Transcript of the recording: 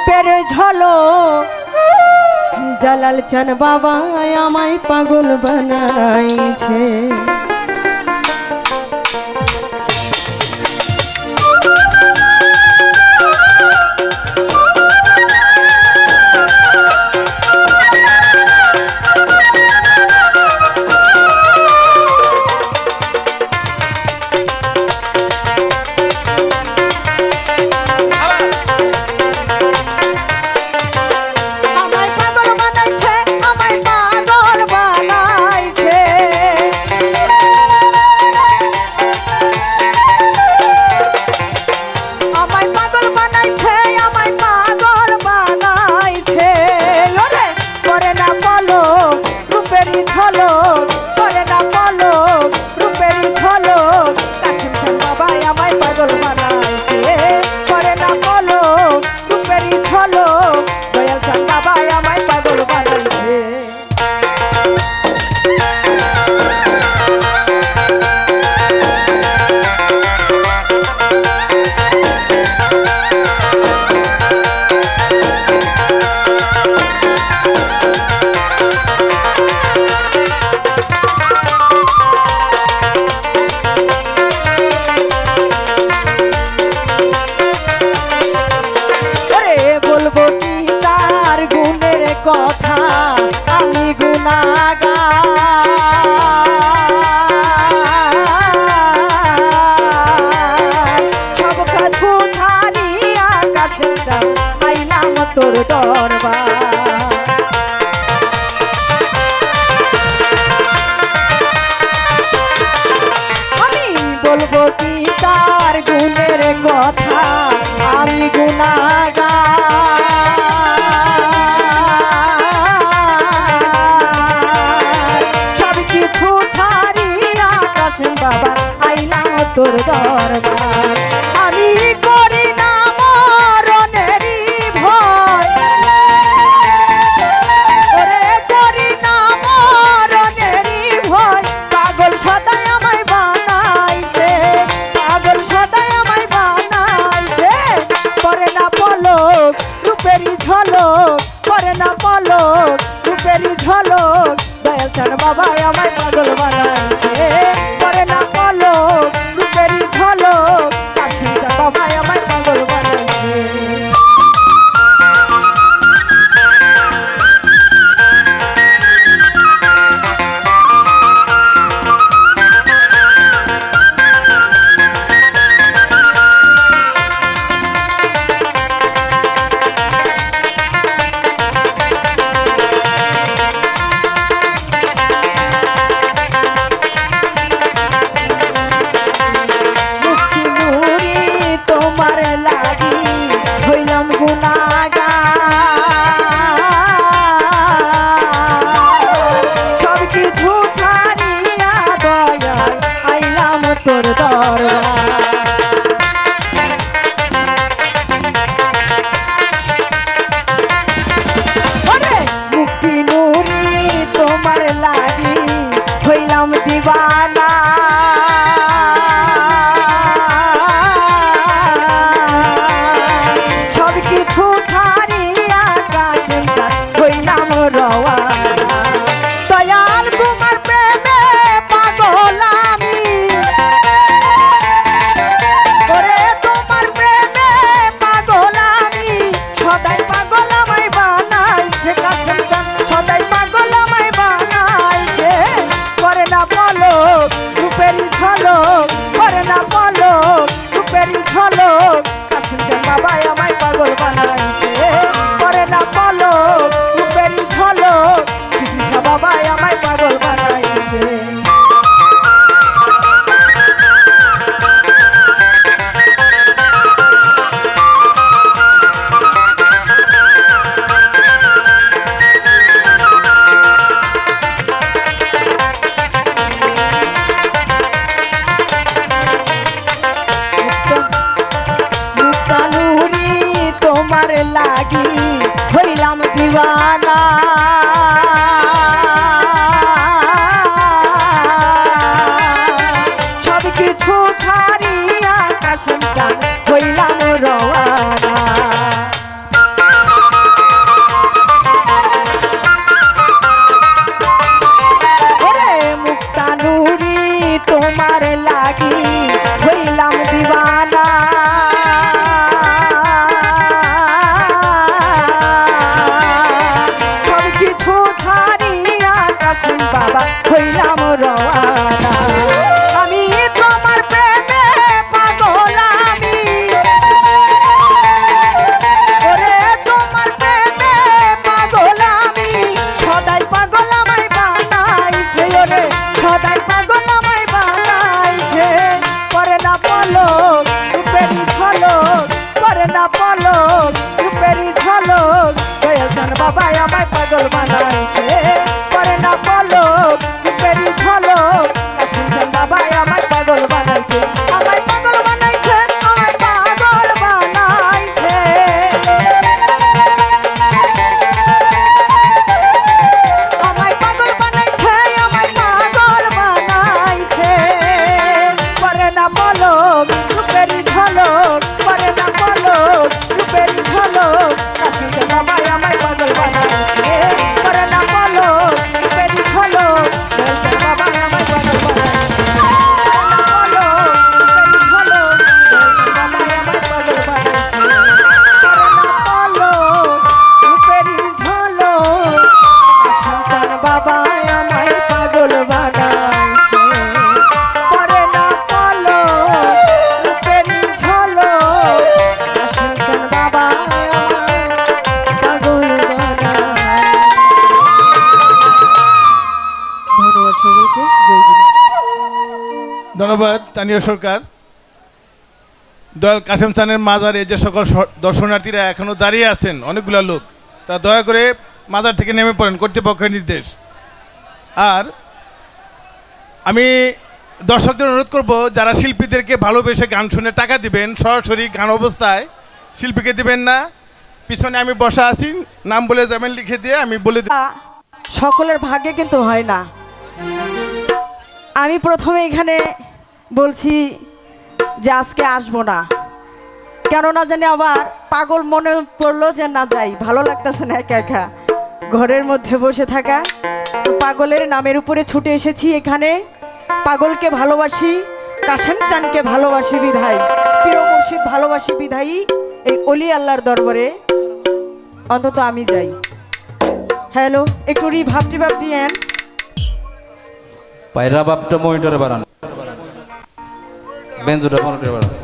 রূপের ঝলক জালাল চান বাবা আমায় পাগল বানাইছে। কথা আমি গুনাহগার সব কিছু ছাড়িয়া আকাশে যাও আইলাম তোর দরবার। আমি বলবো কি তার গুণের কথা আমি গুনাহগার বাবা আইলাম তোর দরবার। আমি করি না মরণেরই ভয় ওরে করি না মরণেরই ভয় পাগল সদাই আমায় বানাইছে পাগল সদাই আমায় বানাইছে করে না পলক রূপেরই ঝলক করে না পলক রূপেরই ঝলক দয়াল চান বাবা আমায় পাগল বানাইছে করে না পলক রূপেরই ঝলক কাশিম চান বাবা আমায় পাগল বানাইছে। তোর দরবার মুক্তি নুরি তোমার লাগি হইলাম দিবানা সব কিছু ছাড়িয়া কাশিম চান হইলাম রওয়ানা। দয়াল তোমার প্রেমে পাগল আমি সদাই পাগল আমায় বানাইছে কাশিম চান সদাই পাগল আমায় বানাইছে করে না পলক রূপেরই ঝলক করে না পলক রূপেরই ঝলক কাশিম চান বাবা আমায় পাগল বানাইছে করে না পলক রূপেরই ঝলক বাবা আমায় পাগল বানাইছে। তোমার লাগি হইলাম দিওয়ানা সব কিছু ছাড়িয়া কাশিম চান হইলাম রওয়ানা। বাবাই আমায় পাগল বানাইছে করে না পলক রূপেরই ঝলক কাশিম চান বাবাই আমায় পাগল বানাইছে আমায় পাগল বানাইছে আমায় পাগল বানাইছে আমায় পাগল বানাইছে আমায় পাগল বানাইছে করে না পলক রূপেরই ঝলক করে না পলক রূপেরই ঝলক কাশিম চান বাবাই আমায় পাগল বানাইছে করে না পলক রূপেরই ঝলক কাশিম চান বাবাই আমায় পাগল বানাইছে ধন্যবাদ তানিয়া সরকার। দয়াল কাশেম চানের মাজারে যে সকল দর্শনার্থীরা এখনো দাঁড়িয়ে আছেন অনেকগুলো লোক, তারা দয়া করে মাজার থেকে নেমে পড়েন, কর্তৃপক্ষের নির্দেশ। আর আমি দর্শকদের অনুরোধ করব, যারা শিল্পীদেরকে ভালোবেসে গান শুনে টাকা দিবেন, সরাসরি গান অবস্থায় শিল্পীকে দিবেন না। পিছনে আমি বসা আছি, নাম বলে যাবেন, লিখে দিয়ে আমি বলে দিই। সকলের ভাগ্যে কিন্তু হয় না। আমি প্রথমে এখানে বলছি যে আজকে আসবো না, কেননা জানি আবার পাগল মনে পড়লো যে না যাই, ভালো লাগতেছে না একা একা ঘরের মধ্যে বসে থাকা। পাগলের নামের উপরে ছুটে এসেছি এখানে। পাগলকে ভালোবাসি, কাশেম চানকে ভালোবাসি বিধাই, পীর মুর্শিদ ভালোবাসি বিধাই এই অলি আল্লাহর দরবারে অন্তত আমি যাই। হ্যালো, একটু রিভাব টিভাব দিয়েন। পায়রা বাপটা মনিটরে বাড়ান, বেঞ্জোটা মনিটরে বাড়ান।